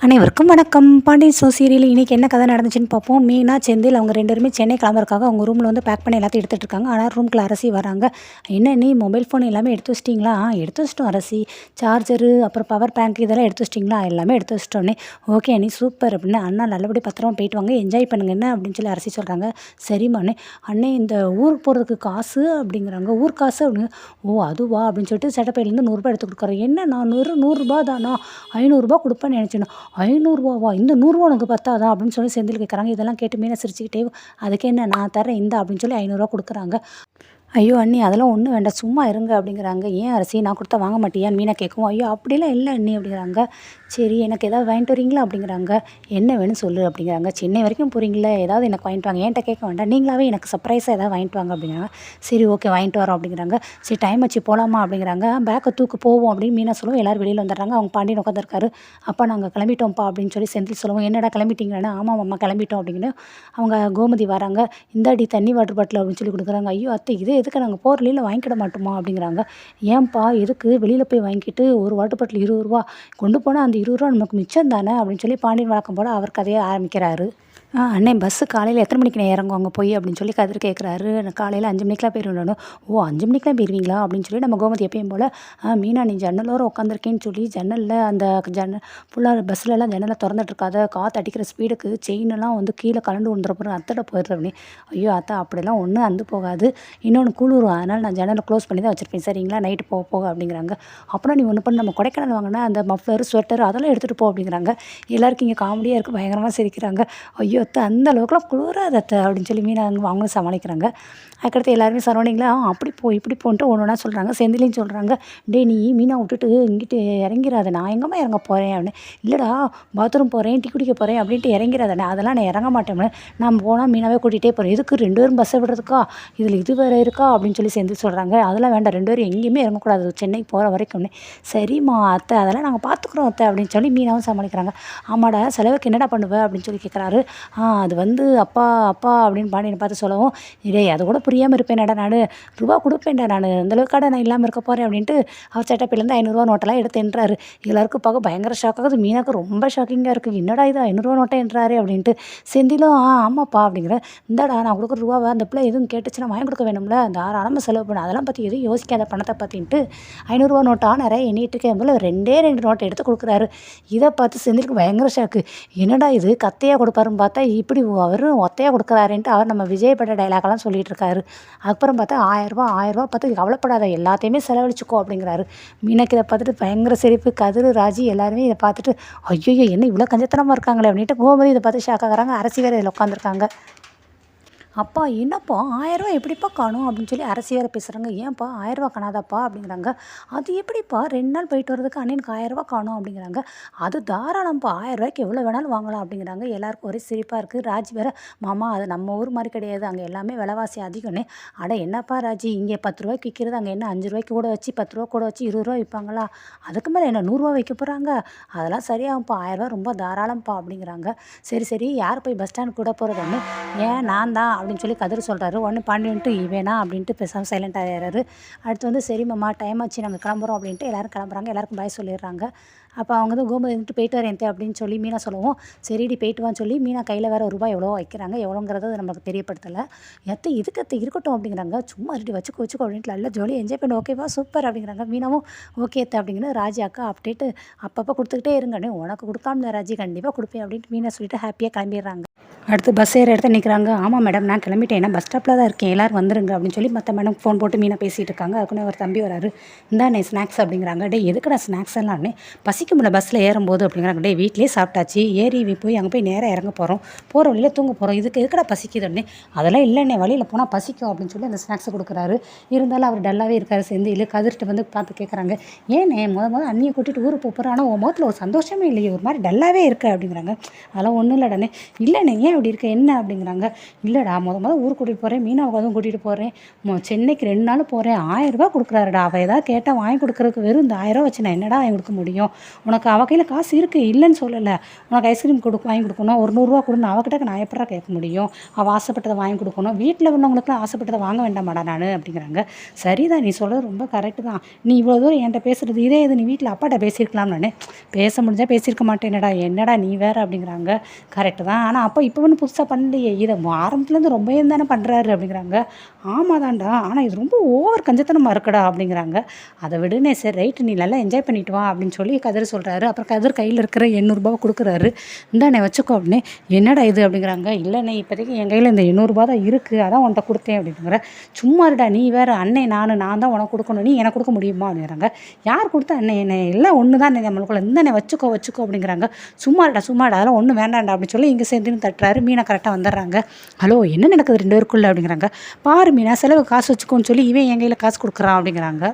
அனைவருக்கும் வணக்கம். Pandian store serial இன்றைக்கி என்ன கதை நடந்துச்சுன்னு பார்ப்போம். மீனா, செந்தில் அவங்க 2 பேருமே சென்னை கிளம்புறதுக்காக அவங்க ரூமில் வந்து பேக் பண்ணி எல்லாத்தையும் எடுத்துகிட்டு இருக்காங்க. ஆனால் ரூம்குள்ள அரசி வராங்க. என்ன நீ மொபைல் ஃபோன் எல்லாமே எடுத்து வச்சிட்டிங்களா? எடுத்து வச்சிட்டோம் அரசி. சார்ஜரு அப்புறம் பவர் பேங்க் இதெல்லாம் எடுத்து வச்சிட்டிங்களா? எல்லாமே எடுத்து வச்சிட்டோன்னே. ஓகே அண்ணி சூப்பர் அப்படின்னு. அண்ணா நல்லபடி பத்திரமா போயிட்டு வாங்க, என்ஜாய் பண்ணுங்க என்ன அப்படின்னு சொல்லி அரசி சொல்கிறாங்க. சரிம்மா அண்ணே. அண்ணே இந்த ஊருக்கு போகிறதுக்கு காசு அப்படிங்கிறாங்க. ஊர் காசு அப்படின்னு. ஓ அதுவா அப்படின்னு சொல்லிட்டு சட்டப்பையிலேருந்து 100 எடுத்து கொடுக்குறேன். என்ன நான் 100 தானா? 500 கொடுப்பேன்னு நினச்சேன். 500 இந்த 100 உனக்கு பத்தாதா அப்படின்னு சொல்லி செந்தில் கேட்குறாங்க. இதெல்லாம் கேட்டு மீனா சிரிச்சுக்கிட்டே அதுக்கு என்ன நான் தரேன் இந்த அப்படின்னு சொல்லி 500 கொடுக்குறாங்க. ஐயோ அண்ணி அதெல்லாம் ஒன்றும் வேண்டாம் சும்மா இருங்க அப்படிங்கிறாங்க. ஏன் அரசி நான் கொடுத்தா வாங்க மாட்டியான்னு மீனா கேட்கவும், ஐயோ அப்படிலாம் இல்லை அண்ணி அப்படிங்கிறாங்க. சரி எனக்கு ஏதாவது வாங்கிட்டு வரீங்களா அப்படிங்கிறாங்க. என்ன வேணும் சொல்லு அப்படிங்கிறாங்க. சென்னை வரைக்கும் போகிறீங்களே ஏதாவது எனக்கு வாங்கிட்டு வாங்க, என்கிட்ட கேட்க வேண்டாம், நீங்களாவே எனக்கு சர்ப்ரைஸாக ஏதாவது வாங்கிட்டு வாங்க அப்படிங்கிறாங்க. சரி ஓகே வாங்கிட்டு வரோம் அப்படிங்கிறாங்க. சரி டைம் வச்சு போகலாமா அப்படிங்கிறாங்க. பேக்கை தூக்கு போவோம் அப்படின்னு மீனா சொல்லுவோம். எல்லோரும் வெளியில் வந்துடுறாங்க. அவங்க பாண்டியன் உட்காந்துருக்காரு. அப்பா நாங்கள் கிளம்பிட்டோம்ப்பா அப்படின்னு சொல்லி செந்தில் சொல்லுவோம். என்னடா கிளம்பிட்டீங்களாண்ணா? ஆமாம் அம்மா கிளம்பிட்டோம் அப்படின்னு. அவங்க கோமதி வராங்க. இந்தாடி தண்ணி வாட்டர் பாட்டில் அப்படின்னு சொல்லி கொடுக்குறாங்க. ஐயோ அத்தை இது எதுக்கு நாங்கள் போகிற வழியில் வாங்கிக்கிட மாட்டோமா அப்படிங்கிறாங்க. ஏன்ப்பா எதுக்கு வெளியில் போய் வாங்கிக்கிட்டு ஒரு வாட்டர் பாட்டில் 20 கொண்டு போனால் அந்த 20 நமக்கு மிச்சம் தானே அப்படின்னு சொல்லி பாண்டியன் வழக்கம் போல் அவர் கதையை ஆரம்பிக்கிறாரு. அண்ணே பஸ்ஸு காலையில் எத்தனை மணிக்கு நான் இறங்குவாங்க போய் அப்படின்னு சொல்லி கதிர் கேட்குறாரு. காலையில் 5 மணிக்கெலாம் போயிடணும். ஓ 5 மணிக்கெலாம் போயிடுவீங்களா அப்படின்னு சொல்லி நம்ம கோமதி எப்பயும் போல் மீனா நீ ஜன்னலோரம் உட்காந்துருக்கேன்னு சொல்லி ஜன்னலில் அந்த ஃபுல்லாக பஸ்ஸிலலாம் ஜன்னலை திறந்துட்டுருக்காத, காற்று அடிக்கிற ஸ்பீடுக்கு செயினெல்லாம் வந்து கீழே கலண்டு விழுந்துறப்போ அத்தோட போயிடுற அப்படின்னு. ஐயோ அத்தை அப்படிலாம் ஒன்றும் அந்து போகாது, இன்னொன்று குளிரும், அதனால் நான் ஜன்னலை க்ளோஸ் பண்ணி தான் வச்சுருப்பேன் சரிங்களா, நைட்டு போக போக அப்படிங்கிறாங்க. அப்புறம் நீ ஒன்று பண்ணி நம்ம கொடைக்கானல் வாங்கினா அந்த மஃப்ளர் ஸ்வெட்டர் அதெல்லாம் எடுத்துகிட்டு போ அப்படிங்கிறாங்க. எல்லாருக்கும் இங்கே காமெடியாக இருக்குது, பயங்கரமாக சிரிக்கிறாங்க. ஐயோ அத்தை அந்த அளவுக்குலாம் குளிராது அத்தை அப்படின்னு சொல்லி மீனா அவங்களும் சமாளிக்கிறாங்க. அதுக்கடுத்து எல்லாருமே சரௌண்டிங்கில் அப்படி போ இப்படி போன்ட்டு ஒன்று ஒன்றா சொல்கிறாங்க. செந்திலையும் சொல்கிறாங்க. டே நீ மீனா விட்டுட்டு இங்கிட்டு இறங்கிறாத, நான் எங்கம்மா இறங்க போகிறேன் அப்படின்னு. இல்லைடா பாத்ரூம் போகிறேன் டீ குடிக்க போகிறேன் அப்படின்ட்டு இறங்கிறாதானே, அதெல்லாம் நான் இறங்க மாட்டேன், நான் போனால் மீனாவே கூட்டிகிட்டே போகிறேன், எதுக்கு 2 பேரும் பஸ்ஸை விடுறதுக்கா, இதில் இது வேறு இருக்கா அப்படின்னு சொல்லி செந்தில் சொல்கிறாங்க. அதெல்லாம் வேண்டாம் 2 பேரும் எங்கேயுமே இறங்கக்கூடாது சென்னைக்கு போகிற வரைக்கும். சரிம்மா அத்தை அதெல்லாம் நாங்கள் பார்த்துக்குறோம் அத்தை அப்படின்னு சொல்லி மீனாவும் சமாளிக்கிறாங்க. ஆமாடா செலவுக்கு என்னடா பண்ணுவேன் அப்படின்னு சொல்லி கேட்குறாரு. அது வந்து அப்பா அப்பா அப்படின்னு பாண்டியனை பார்த்து சொல்லவும், இதே அது கூட புரியாமல் இருப்பேன்டா நான், ரூபா கொடுப்பேன்டா நான், அந்தளவுக்காட நான் இல்லாமல் இருக்க போகிறேன் அப்படின்ட்டு அவர் சட்டப்பையிலேருந்து 500 நோட்டெல்லாம் எடுத்து என்றாரு. எல்லாருக்கும் பார்க்க பயங்கர ஷாக் ஆகுது. மீனாக்கு ரொம்ப ஷாக்கிங்காக இருக்குது. என்னடா இது 500 நோட்டை என்றாரு அப்படின்ட்டு. செந்திலும் ஆமாப்பா அப்படிங்கிற. இந்தாடா நான் கொடுக்குற ரூபாவை அந்த பிள்ளை எதுவும் கேட்டுச்சுன்னா வாங்கி கொடுக்க வேணும்ல, தாராளமாக செலவு பண்ண, அதெல்லாம் பற்றி எதுவும் யோசிக்காத பணத்தை பற்றின்ட்டு 500 நோட்டாக நிறைய எண்ணிட்டு இருக்கேன் போல் 2 நோட்டை எடுத்து கொடுக்குறாரு. இதை பார்த்து செந்திலுக்கு பயங்கர ஷாக்கு. என்னடா இது கத்தையாக கொடுப்பாருன்னு பார்த்தா இப்படி அவரும் ஒத்தையாக கொடுக்குறாருன்ட்டு அவர் நம்ம விஜய் பட டைலாக்லாம் சொல்லிகிட்டு இருக்காரு. அதுக்கப்புறம் பார்த்தா 1000 பார்த்து கவலைப்படாத எல்லாத்தையுமே செலவழிச்சுக்கோ அப்படிங்கிறாரு. மீனாக்கு இதை பார்த்துட்டு பயங்கர சிரிப்பு. கதிர் ராஜி எல்லாருமே இதை பார்த்துட்டு ஐயோ என்ன இவ்வளோ கஞ்சத்தனமாக இருக்காங்களே அப்படின்ட்டு கோமதி இதை பார்த்து ஷாக் ஆகுறாங்க. அரசி வேறு இதில் உட்காந்துருக்காங்க. அப்பா என்னப்பா 1000 எப்படிப்பா காணும் அப்படின்னு சொல்லி அரசி வேறு பேசுகிறாங்க. ஏன்ப்பா 1000 காணாதாப்பா அப்படிங்கிறாங்க. அது எப்படிப்பா 2 நாள் போயிட்டு வரதுக்கு அண்ணனுக்கு 1000 காணும் அப்படிங்கிறாங்க. அது தாராளம்ப்பா 1000 எவ்வளோ வேணாலும் வாங்கலாம் அப்படிங்கிறாங்க. எல்லாருக்கும் ஒரே சிரிப்பாக இருக்குது. ராஜி வேறு மாமா அது நம்ம ஊர் மாதிரி கிடையாது, அங்கே எல்லாமே விலைவாசி அதிகம்னே. அட என்னப்பா ராஜி இங்கே 10 விற்கிறது, அங்கே என்ன 5 கூட வச்சு 10 கூட வச்சு 20 விற்பாங்களா, அதுக்கு மேலே என்ன 100 வைக்க போகிறாங்க, அதெல்லாம் சரியாகும்ப்பா 1000 ரொம்ப தாராளம்ப்பா அப்படிங்கிறாங்க. சரி சரி யார் போய் பஸ் ஸ்டாண்ட் கூட போகிறதுன்னு, ஏன் நான் தான் அப்படின்னு சொல்லி கதிர் சொல்கிறாரு. உடனே பாண்டியன்ட்டு இவேனா அப்படின்ட்டு பேசாமல் சைலண்ட் ஆகிறாரு. அடுத்து வந்து சரி மாமா டைம் ஆச்சு நாங்கள் கிளம்புறோம் அப்படின்ட்டு எல்லோரும் கிளம்புறாங்க. எல்லாருக்கும் பாய் சொல்லிடுறாங்க. அப்போ அவங்க வந்து கோமதி வந்துட்டு போயிட்டு வரேன் அப்படின்னு சொல்லி மீனா சொல்லவும், சரிடி போயிட்டு வான்னு சொல்லி மீனா கையில் வேறு ரூபாய் எவ்வளோ வைக்கிறாங்க, எவ்வளோங்கிறது நம்மளுக்கு தெரியப்படுத்தலை. இதுக்கு இருக்கட்டும் அப்படிங்கிறாங்க. சும்மா ரெடி வச்சுக்கோ அப்படின்ட்டு நல்லா ஜாலியாக என்ஜாய் பண்ணு ஓகேவா சூப்பர் அப்படிங்கிறாங்க. மீனாவும் ஓகே அப்படிங்கிற. ராஜி அக்கா அப்டேட்டு அப்பப்போ கொடுத்துக்கிட்டே இருங்கண்ணே, உனக்கு கொடுக்காமல ராஜி கண்டிப்பாக கொடுப்பேன் அப்படின்ட்டு மீனா சொல்லிட்டு ஹாப்பியாக கிளம்பிடுறாங்க. அடுத்து பஸ் ஏற இடத்துல நிற்கிறாங்க. ஆமாம் மேடம் நான் கிளம்பிட்டேன், ஏன்னா பஸ் ஸ்டாப்பில் தான் இருக்கேன், எல்லோரும் வந்துருங்க அப்படின்னு சொல்லி மற்ற மேடம் ஃபோன் போட்டு மீனா பேசிகிட்டு இருக்காங்க. அதுக்குன்னு ஒரு தம்பி வராரு. இந்தாண்ணே ஸ்நாக்ஸ் அப்படிங்கிறாங்க. டே எதுக்குடா ஸ்நாக்ஸ் எல்லாம்னே, பசிக்க முடியல பஸ்ஸில் ஏறும்போது அப்படிங்கிறாங்க. டே வீட்லேயே சாப்பிட்டாச்சு, ஏறி போய் அங்கே போய் நேராக இறங்க போகிறோம், போகிற வழியில் தூங்க போகிறோம், இதுக்கு எதுக்கடா பசிக்குதுன்னே. அதெல்லாம் இல்லைண்ணே வழியில் போனால் பசிக்கும் அப்படின்னு சொல்லி அந்த ஸ்நாக்ஸை கொடுக்குறாரு. இருந்தாலும் அவர் டல்லாகவே இருக்கார். செந்தில் கதிர்கிட்ட வந்து பார்த்து கேட்குறாங்க. ஏன்னே முதல் அண்ணியை கூட்டிகிட்டு ஊருக்கு போகிறேன், ஆனால் உன் முகத்தில் ஒரு சந்தோஷமே இல்லையே, ஒரு மாதிரி டல்லாகவே இருக்குது அப்படிங்கிறாங்க. அதெல்லாம் ஒன்றும் இல்லைடானே. இல்லைண்ணே ஏன் அப்படி இருக்க என்ன அப்படிங்கிறாங்க. இல்லைடா ஊருக்கு கூட்டிகிட்டு போகிறேன், மீனாவுக்கு அதுவும் கூட்டிகிட்டு போகிறேன், சென்னைக்கு 2 நாள் போகிறேன், 1000 கொடுக்குறாருடா, அவள் ஏதாவது கேட்டால் வாங்கி கொடுக்குறதுக்கு வெறும் இந்த 1000 வச்சு நான் என்னடா வாங்கி கொடுக்க முடியும், உனக்கு அவள் கையில் காசு இருக்குது, இல்லைன்னு சொல்லலை. உனக்கு ஐஸ்கிரீம் வாங்கி கொடுக்கணும், ஒரு 100 கொடுன்னு அவகிட்ட நான் எப்படா கேட்க முடியும்? அவள் ஆசைப்பட்டதை வாங்கி கொடுக்கணும், வீட்டில் உள்ளவங்களுக்குலாம் ஆசைப்பட்டதை வாங்க வேண்டாமாடா நான் அப்படிங்கிறாங்க. சரிதான், நீ சொல்கிறது ரொம்ப கரெக்டு தான். நீ இவ்வளோ தூரம் என்கிட்ட பேசுகிறது, இதே இது நீ வீட்டில் அப்பாட்ட பேசியிருக்கலாம். நான் பேச முடிஞ்சால் பேசியிருக்க மாட்டேனடா, என்னடா நீ வேறு அப்படிங்கிறாங்க. கரெக்டு தான், ஆனால் அப்போ இப்போ ஒன்றும் புதுசாக பண்ணலையே, இதை ஆரம்பத்துலேருந்து ரொம்பவே தானே பண்ணுறாரு அப்படிங்கிறாங்க. ஆமாதான்டா, ஆனால் இது ரொம்ப ஓவர் கஞ்சத்தனமாக இருக்குடா அப்படிங்கிறாங்க. அதை விடுனே, சரி ரைட்டு, நீ நல்லா என்ஜாய் பண்ணிட்டு வா அப்படின்னு சொல்லி கதிர் சொல்கிறாரு. அப்புறம் கதிர் கையில் இருக்கிற 800 கொடுக்குறாரு. இந்தாண்ணே வச்சுக்கோ அப்படின்னு. என்னடா இது அப்படிங்கிறாங்க. இல்லைண்ணே, இப்போதைக்கு என் கையில் இந்த 800 தான் இருக்குது, அதான் உன்ட்ட கொடுத்தேன் அப்படிங்கிற. சும்மா இருடா, நீ வேறு அண்ணே நான் தான் உனக்கு கொடுக்கணும், நீ எனக்கு கொடுக்க முடியுமா அப்படிங்கிறாங்க. யார் கொடுத்தா அண்ணே, என்ன எல்லாம் ஒன்று தான் நம்மளுக்குள்ள, இந்தாண்ணே வச்சுக்கோ அப்படிங்கிறாங்க. சும்மாடா அதெல்லாம் ஒன்றும் வேண்டாண்டா அப்படின்னு சொல்லி இங்கே சேர்ந்துன்னு தட்டுறாரு. மீனா கரெக்டாக வந்துடுறாங்க. ஹலோ, என்ன நடக்குது 2 பேருக்குள்ள அப்படிங்கிறாங்க. பாரு மீனா, செலவு காசு வச்சுக்கோன்னு சொல்லி இவன் என் கையில் காசு கொடுக்குறான் அப்படிங்கிறாங்க.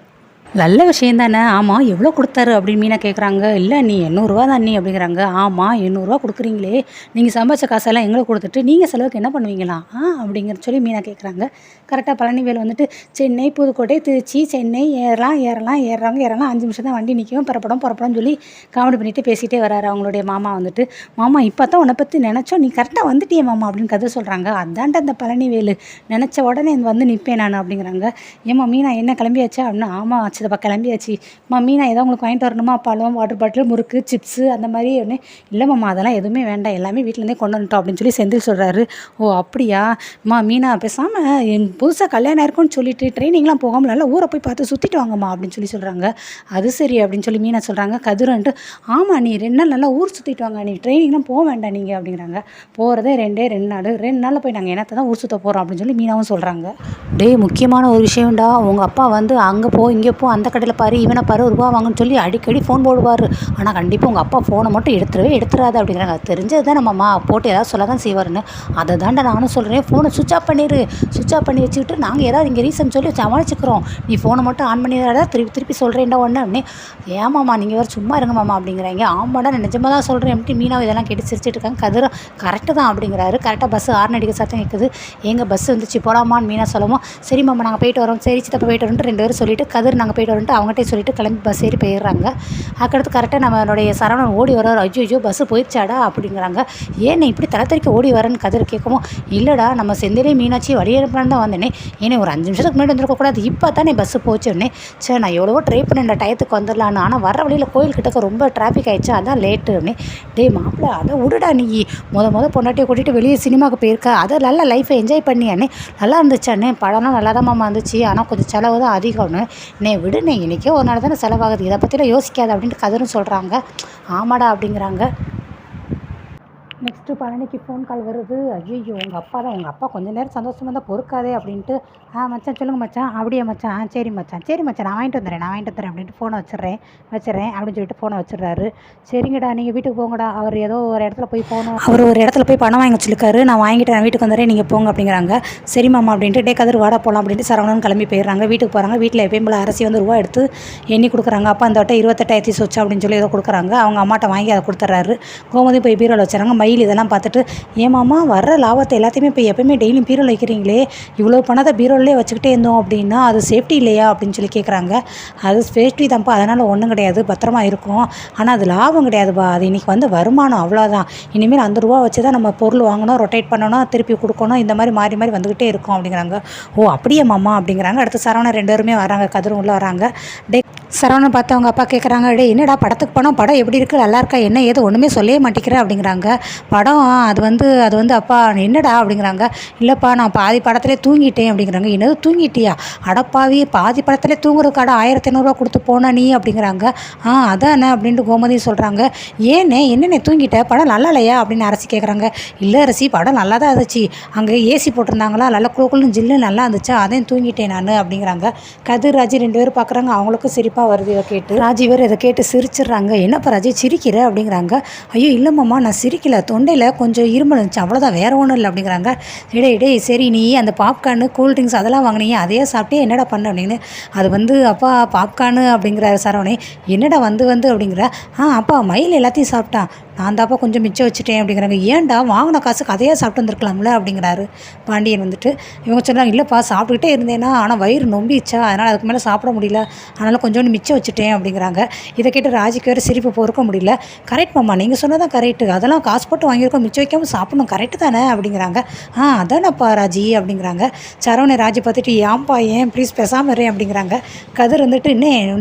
நல்ல விஷயம் தானே. ஆமாம், எவ்வளோ கொடுத்தாரு அப்படின்னு மீனா கேட்குறாங்க. இல்லை நீ 800 தான் நீ அப்படிங்கிறாங்க. ஆமாம், 800 கொடுக்குறீங்களே, நீங்கள் சம்பாதிச்ச காசெல்லாம் எங்களுக்கு கொடுத்துட்டு நீங்கள் செலவுக்கு என்ன பண்ணுவீங்களா அப்படிங்கிற சொல்லி மீனா கேட்குறாங்க. கரெக்டாக பழனிவேல் வந்துட்டு சென்னை, புதுக்கோட்டை, திருச்சி, சென்னை ஏறுறாங்க 5 நிமிஷம் தான் வண்டி நிற்கும், புறப்படம்னு சொல்லி காமெடி பண்ணிட்டு பேசிகிட்டே வராரு. அவங்களுடைய மாமா வந்துட்டு, மாமா இப்போ தான் உன்னை பற்றி நினச்சோம், நீ கரெக்டாக வந்துட்டியே மாமா அப்படின்னு கதை சொல்கிறாங்க. அதான்ட்டு அந்த பழனிவேல் நினச்ச உடனே வந்து நிற்பேன் நான் அப்படிங்கிறாங்க. ஏம்மா மீனா என்ன கிளம்பியாச்சா அப்படின்னா. ஆமாம் ஆச்சுதப்பா, கிளம்பியாச்சு. மீனா ஏதோ உங்களுக்கு வாங்கிட்டு வரணுமா? பழம், வாட்டர் பாட்டில், முறுக்கு, சிப்ஸு அந்த மாதிரி ஒன்று. இல்லைம்மா அதெல்லாம் எதுவுமே வேண்டாம், எல்லாமே வீட்டிலேருந்தே கொண்டு வந்துட்டோம் அப்படின்னு சொல்லி செந்தில் சொல்கிறாரு. ஓ அப்படியா மீனா, பேசாமல் என் புதுசாக கல்யாணம் இருக்குன்னு சொல்லிட்டு ட்ரைனிங்லாம் போகாமல் நல்லா ஊரை போய் பார்த்து சுற்றிட்டு வாங்கம்மா அப்படின்னு சொல்லி சொல்கிறாங்க. அது சரி அப்படின்னு சொல்லி மீனா சொல்கிறாங்க. கதிரன்ட்டு, ஆமாம் நீ 2 நாள் நல்லா ஊர் சுற்றிட்டு வாங்க, நீ ட்ரைனிங்லாம் போக வேண்டாம் நீங்கள் அப்படிங்கிறாங்க. போகிறதே 2 நாளில் போய் நாங்கள் என்னத்தை தான் ஊர் சுற்ற போகிறோம் அப்படின்னு சொல்லி மீனாவும் சொல்கிறாங்க. முக்கியமான ஒரு விஷயம்டா, உங்கள் அப்பா வந்து அங்கே போ இங்கே போ, அந்த கடையில் பாரு, இவனை பாரு, ரூபா வாங்கன்னு சொல்லி அடிக்கடி ஃபோன் போடுவார். ஆனால் கண்டிப்பாக உங்கள் அப்பா ஃபோனை மட்டும் எடுத்துடாது அப்படிங்கிறாங்க. அது தெரிஞ்சது தான் நம்மம்மா போட்டு ஏதாவது சொல்ல தான் செய்வாருன்னு. அதை தாண்டா நானும் சொல்கிறேன், ஃபோனை சுவிட்ச் ஆஃப் பண்ணி வச்சுக்கிட்டு நாங்கள் ஏதாவது இங்கே ரீசன் சொல்லி சமாளிச்சுக்கிறோம், நீ ஃபோனை மட்டும் ஆன் பண்ணிடாத, திருப்பி சொல்கிறேன்டா ஒன்று அப்படின்னு. ஏமாம்மா நீங்கள் வேறு சும்மா இருங்க மாமா அப்படிங்கிறாங்க. ஆமாடா நான் நிஜமாக தான் சொல்கிறேன் எப்படி மீனாவை இதெல்லாம் கேட்டு சிரிச்சிட்டு இருக்காங்க. கதிர கரெக்டு தான் அப்படிங்கிறாரு. கரெக்டாக பஸ்ஸு ஆர்ன் அடிக்க சத்தம் கேட்குது. எங்கள் பஸ் வந்துச்சு போடாமான்னு மீனா சொல்லவும், சரி மாமா நாங்கள் போயிட்டு வரோம், சரி சித்தப்பா போயிட்டு வரோன்ட்டு 2 பேரும் சொல்லிவிட்டு கதிர் நாங்கள் போயிட்டு வரோன்ட்டு அவங்ககிட்டே சொல்லிவிட்டு கிளம்பி பஸ் ஏறி போயிடுறாங்க. அதுக்கடுத்து கரெக்டாக நம்மளுடைய சரவணன் ஓடி வர்றாரு. ஐயோ பஸ்ஸு போயிடுச்சாடா அப்படிங்கிறாங்க. ஏன்னு இப்படி தரத்தறிக்க ஓடி வரேன்னு கதிர் கேட்கவும், இல்லைடா நம்ம செந்திலே மீனாட்சி வழியனுப்பலான்னு தான் வந்தேனே, ஏன்னா ஒரு 5 நிமிஷத்துக்கு முன்னாடி வந்துருக்கக்கூடாது, இப்போ தானே பஸ்ஸு போச்சுன்னே. சரி நான் எவ்வளவோ ட்ரை பண்ணேன் டயத்துக்கு வந்துடலான்னு, ஆனால் வர வழியில் கோயில்கிட்ட ரொம்ப டிராஃபிக் ஆகிடுச்சு, அதான் லேட்டு அப்படின்னு. மாப்பிள்ள அதை விடுடா, நீ முத பொண்டாட்டியை கூட்டிகிட்டு வெளியே சினிமாவுக்கு போயிருக்கா, அதை நல்லா லைஃப்பை என்ஜாய் பண்ணியானே, நல்லா இருந்துச்சானே, படம்லாம் நல்லா தான் மாமா இருந்துச்சு, ஆனால் கொஞ்சம் செலவு தான் அதிகம்னு. விடுனே இன்றைக்கே ஒரு நாள் தானே செலவாகுது, இதை பற்றிலாம் யோசிக்காது அப்படின்ட்டு கதிரும் சொல்கிறாங்க. ஆமாடா அப்படிங்கிறாங்க. நெக்ஸ்ட்டு பழனிக்கு ஃபோன் கால் வருது. ஐயோ உங்கள் அப்பா கொஞ்சம் நேரம் சந்தோஷமாக தான் பொறுக்காதே அப்படின்ட்டு. மச்சான் சொல்லுங்கள் மச்சான். அப்படியே மச்சான், சரி மச்சான் நான் வாங்கிட்டு வந்துடுறேன் அப்படின்ட்டு ஃபோனை வச்சிடுறேன் அப்படின்னு சொல்லிட்டு ஃபோனை வச்சிடுறாரு. சரிங்கடா நீங்கள் வீட்டுக்கு போங்கடா, அவர் ஒரு இடத்துல போய் பணம் வாங்கி வச்சுருக்காரு, நான் வாங்கிட்டு வீட்டுக்கு வந்துடுறேன், நீங்கள் போங்க அப்படிங்கிறாங்க. சரி மாமா அப்படின்ட்டு கதிர் வாடா போகலாம் அப்படின்ட்டு சரவணன் கிளம்பி போயிடுறாங்க. வீட்டுக்கு போகிறாங்க. வீட்டில் எப்பயும் போல அரசி வந்து ரூபா எடுத்து எண்ணி கொடுக்குறாங்க. அப்பா அந்த வட்டம் 28,000 சொச்சா அப்படின்னு சொல்லி ஏதோ கொடுக்குறாங்க. அவங்க அம்மாட்ட வாங்கி அதை கொடுத்துட்றாரு. கோமதி போய் பீரோவில் வச்சுறாங்க. மயில் இதெல்லாம் பார்த்துட்டு, ஏமாமா வர்ற லாபத்தை எல்லாத்தையுமே இப்போ எப்பயுமே டெய்லியும் பீரோவில் வைக்கிறீங்களே, இவ்வளோ பணத்தை பீரோலே வச்சுக்கிட்டே இருந்தோம் அப்படின்னா அது சேஃப்டி இல்லையா அப்படின்னு சொல்லி கேட்குறாங்க. அது சேஃப்டி தான்ப்பா, அதனால் ஒன்றும் கிடையாது, பத்திரமா இருக்கும், ஆனால் அது லாபம் கிடையாதுப்பா, அது இன்றைக்கி வந்து வருமானம் அவ்வளோதான், இனிமேல் அந்த ரூபா வச்சு தான் நம்ம பொருள் வாங்கணும், ரொட்டேட் பண்ணணும், திருப்பி கொடுக்கணும், இந்த மாதிரி மாறி வந்துக்கிட்டே இருக்கும் அப்படிங்கிறாங்க. ஓ அப்படியே மாமா அப்படிங்கிறாங்க. அடுத்து சரவணன் 2 பேருமே வராங்க. கதிரும் உள்ளே வராங்க. சரவணன் பார்த்து அவங்க அப்பா கேட்குறாங்க, என்னடா படத்துக்கு படம் எப்படி இருக்குது, நல்லா இருக்கா, என்ன ஏதோ ஒன்றுமே சொல்லவே மாட்டேங்கிறேன் அப்படிங்கிறாங்க. படம் அது வந்து அப்பா என்னடா அப்படிங்கிறாங்க. இல்லைப்பா நான் பாதி படத்துலேயே தூங்கிட்டேன் அப்படிங்கிறாங்க. என்னது தூங்கிட்டியா, அடப்பாவி பாதி படத்துலேயே தூங்குறதுக்காட 1500 கொடுத்து போனா நீ அப்படிங்கிறாங்க. அதானே அப்படின்ட்டு கோமதி சொல்கிறாங்க. ஏன்னே என்னென்ன தூங்கிட்ட, படம் நல்லா இல்லையா அப்படின்னு அரசி கேட்குறாங்க. இல்லை அரசி படம் நல்லா தான் இருந்துச்சு, அங்கே ஏசி போட்டிருந்தாங்களா, நல்லா குழுக்குள்னு ஜில்லு நல்லா இருந்துச்சா, அதையும் தூங்கிட்டேன் நான் அப்படிங்கிறாங்க. கதிர் ராஜி 2 பேரும் பார்க்குறாங்க. அவங்களுக்கும் சிரிப்பாக வருது இதை கேட்டு. ராஜி வேறு இதை கேட்டு சிரிச்சிடுறாங்க. என்னப்பா ராஜி சிரிக்கிற அப்படிங்கிறாங்க. ஐயோ இல்லைம்மாம்மா நான் சிரிக்கல, தொண்டையில் கொஞ்சம் இருமல் இருந்துச்சு அவ்வளோதான், வேறு ஒன்றும் இல்லை அப்படிங்கிறாங்க. டேய் சரி நீ அந்த பாப்கார்னு கூல்ட்ரிங்க்ஸ் அதெல்லாம் வாங்கினீங்க, அதையே சாப்பிட்டே என்னடா பண்ண அப்படின்னு. அது அப்பா பாப்கார்னு அப்படிங்கிற சரவணே. என்னடா வந்து அப்படிங்கிற. அப்பா மயில் எல்லாத்தையும் சாப்பிட்டான், நான் தாப்பா கொஞ்சம் மிச்சம் வச்சுட்டேன் அப்படிங்கிறாங்க. ஏன்டா வாங்கின காசுக்கு அதையே சாப்பிட்டு வந்துருக்கலாம்ல அப்படிங்கிறாரு பாண்டியன் வந்துட்டு. இவங்க சொன்னாங்க, இல்லைப்பா சாப்பிட்டுக்கிட்டே இருந்தேன்னா ஆனால் வயிறு நொம்பிச்சா, அதனால் அதுக்கு மேலே சாப்பிட முடியல, அதனால் கொஞ்சோண்டு மிச்சம் வச்சுட்டேன் அப்படிங்கிறாங்க. இதை கேட்டு ராஜிக்கு வேறு சிரிப்பு பொறுக்க முடியல. கரெக்ட் மாமா, நீங்கள் சொன்னதான் கரெக்டு, அதெல்லாம் காசு போட்டு வாங்கியிருக்கோம், மிச்சம் வைக்காமல் சாப்பிடணும், கரெக்டு தானே அப்படிங்கிறாங்க. அதானப்பா ராஜி அப்படிங்கிறாங்க. சரவணை ராஜி பார்த்துட்டு, ஏன்பா ஏன் ப்ளீஸ் பேசாமல் இரு அப்படிங்கிறாங்க. கதிர் வந்துட்டு,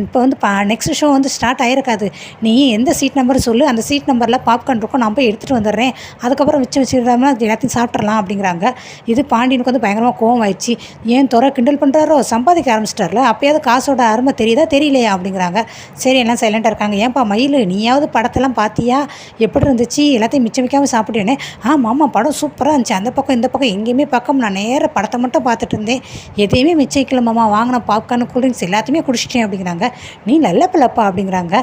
இப்போ வந்து நெக்ஸ்ட் ஷோ வந்து ஸ்டார்ட் ஆகிருக்காது, நீ எந்த சீட் நம்பர் சொல்லு, அந்த சீட் நம்பரில் பாப்கார்ன் இருக்கும், நான் போய் எடுத்துகிட்டு வந்துடுறேன், அதுக்கப்புறம் மிச்சம் வச்சுருந்தாமல் எல்லாத்தையும் சாப்பிட்றலாம் அப்படிங்கிறாங்க. இது பாண்டியனுக்கு வந்து பயங்கரமாக கோவம் ஆயிடுச்சு. ஏன் துறை கிண்டல் பண்ணுறாரோ, சம்பாதிக்க ஆரம்பிச்சிட்டார்ல, அப்போயாவது காசோட அருமை தெரியுதா தெரியலையா அப்படிங்கிறாங்க. சரி எல்லாம் சைலண்டாக இருக்காங்க. ஏன்ப்பா மயில், நீயாவது படத்தெல்லாம் பார்த்தியா, எப்படி இருந்துச்சு, எல்லாத்தையும் மிச்சம் வைக்காமல் சாப்பிட்டேனே. மாமா படம் சூப்பராக இருந்துச்சு, அந்த பக்கம் இந்த பக்கம் எங்கேயுமே பக்கம், நான் நேராக படத்தை மட்டும் பார்த்துட்டு இருந்தேன், எதையுமே மிச்சம் வைக்கல மாமா, வாங்கின பாப்கார்ன் கூல்ட்ரிங்க்ஸ் எல்லாத்தையுமே குடிச்சிட்டேன் அப்படிங்கிறாங்க. நீ நல்ல பிள்ளைப்பா அப்படிங்கிறாங்க.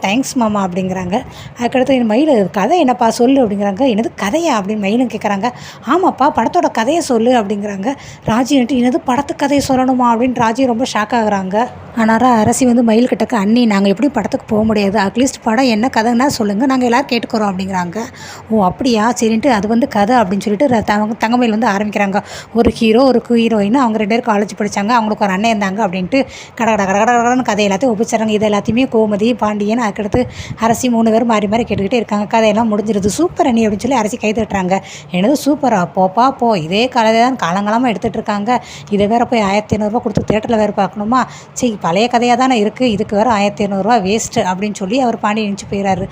தேங்க்ஸ் மாமா அப்படிங்கிறாங்க. அதுக்கடுத்து மயில், கதை என்னப்பா சொல்லு அப்படிங்கிறாங்க. என்னது கதையா அப்படின்னு மயிலும் கேட்குறாங்க. ஆமாப்பா படத்தோட கதையை சொல்லு அப்படிங்கிறாங்க. ராஜின்ட்டு, என்னது படத்து கதையை சொல்லணுமா அப்படின்னு ராஜி ரொம்ப ஷாக் ஆகுறாங்க. ஆனால் அரசி வந்து மயில் கிட்டக்க, அண்ணி நாங்கள் எப்படி படத்துக்கு போக முடியாது, அட்லீஸ்ட் படம் என்ன கதைன்னா சொல்லுங்கள், நாங்கள் எல்லோரும் கேட்டுக்கிறோம் அப்படிங்கிறாங்க. ஓ அப்படியா சரின்ட்டு, அது வந்து கதை அப்படின்னு சொல்லிட்டு தங்கமயில் வந்து ஆரம்பிக்கிறாங்க. ஒரு ஹீரோ ஒரு ஹீரோயின், அவங்க 2 பேரும் காலேஜ் படித்தாங்க, அவங்களுக்கு ஒரு அண்ணன் இருந்தாங்க அப்படின்ட்டு கடன்னு கதை எல்லாத்தையும் ஒப்பிச்சாங்க. இது எல்லாத்தையுமே கோமதி பாண்டியன் அதுக்கடுத்து அரசி 3 பேரும் மாறி மாறி கேட்டுக்கிட்டே இருக்காங்க. கதையெல்லாம் முடிஞ்சிருது. சூப்பர் அண்ணி அப்படின்னு சொல்லி அரசி கை தட்டுறாங்க. என்னது சூப்பரா, போப்பா போ, இதே கதையை தான் காலங்காலமாக எடுத்துகிட்டு இருக்காங்க, இதை வேறு போய் 1500 கொடுத்து தேட்டரில் வேறு பார்க்கணுமா, சரி பழைய கதையாக தானே இருக்குது, இதுக்கு வேறு 1500 வேஸ்ட்டு அப்படின்னு சொல்லி அவர் பாண்டியன் நினச்சி போயிடாரு.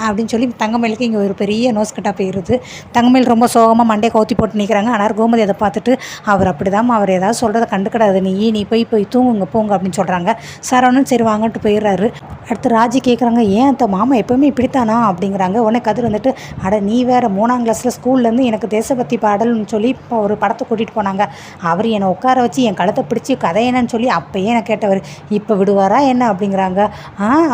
அப்படின்னு சொல்லி தங்கமயிலுக்கு இங்கே ஒரு பெரிய நோஸ் கட்டாக போயிடுது. தங்கமயில் ரொம்ப சோகமாக மண்டையை கவுத்தி போட்டு நிற்கிறாங்க. ஆனால் கோமதி அதை பார்த்துட்டு, அவர் அப்படிதான், அவர் ஏதாவது சொல்கிறத கண்டுக்கிடாது, நீ போய் தூங்குங்க போங்க அப்படின்னு சொல்கிறாங்க. சரவணன் சரி வாங்கன்ட்டு போயிடுறாரு. அடுத்து ராஜி கேட்குறாங்க, ஏன் அந்த மாமா எப்போவுமே இப்படித்தானா அப்படிங்கிறாங்க. உடனே கதிர் வந்துட்டு, நீ வேறு 3ஆம் கிளாஸில் ஸ்கூல்லேருந்து எனக்கு தேசபக்தி பாடல்னு சொல்லி இப்போ ஒரு படத்தை கூட்டிகிட்டு போனாங்க, அவர் என்னை உட்கார வச்சு என் கழுத்தை பிடிச்சி கதை என்னன்னு சொல்லி அப்போயே என்னை கேட்டவர், இப்போ விடுவாரா என்ன அப்படிங்கிறாங்க.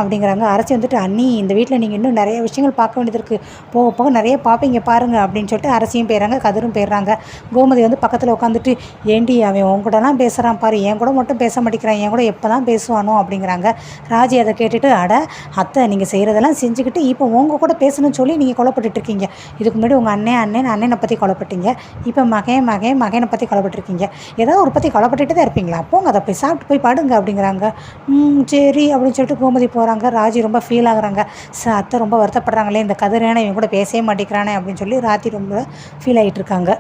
அப்படிங்கிறாங்க. அரசி வந்துட்டு, அண்ணி இந்த வீட்டில் நீங்கள் இன்னும் நிறைய விஷயங்கள் பார்க்க வேண்டியது இருக்குது, போக போக நிறைய பார்ப்பீங்க பாருங்கள் அப்படின்னு சொல்லிட்டு அரசியும் போயிடுறாங்க, கதிரும் போயிடுறாங்க. கோமதி வந்து பக்கத்தில் உட்காந்துட்டு, ஏண்டி அவன் உன் கூடலாம் பேசுகிறான் பாரு, என் கூட மட்டும் பேச மாட்டேங்கிறான், என் கூட எப்போ தான் பேசுவானோ அப்படிங்கிறாங்க. ராஜி அதை கேட்டுட்டு, அத்தை நீங்கள் செய்கிறதெல்லாம் செஞ்சுக்கிட்டு இப்போ உங்கள் கூட பேசணும்னு சொல்லி நீங்கள் கொலைப்பட்டு இருக்கீங்க, இதுக்கு முன்னாடி உங்கள் அண்ணனை பற்றி கொலைப்பட்டீங்க, இப்போ மகனை பற்றி கொலைப்பட்டுருக்கீங்க, ஏதாவது ஒரு பற்றி கொலைப்பட்டுட்டு தான் இருப்பீங்களா, போங்க அதை போய் சாப்பிட்டு போய் படுங்க அப்படிங்கிறாங்க. சரி அப்படின்னு சொல்லிட்டு கோமதி போகிறாங்க. ராஜி ரொம்ப ஃபீல் ஆகுறாங்க. அத்தை ரொம்ப வருத்தப்படுறாங்களே, இந்த கதிரான இவன் கூட பேசவே மாட்டேங்கிறானே அப்படின்னு சொல்லி ராத்தி ரொம்ப ஃபீல் ஆகிட்டு இருக்காங்க.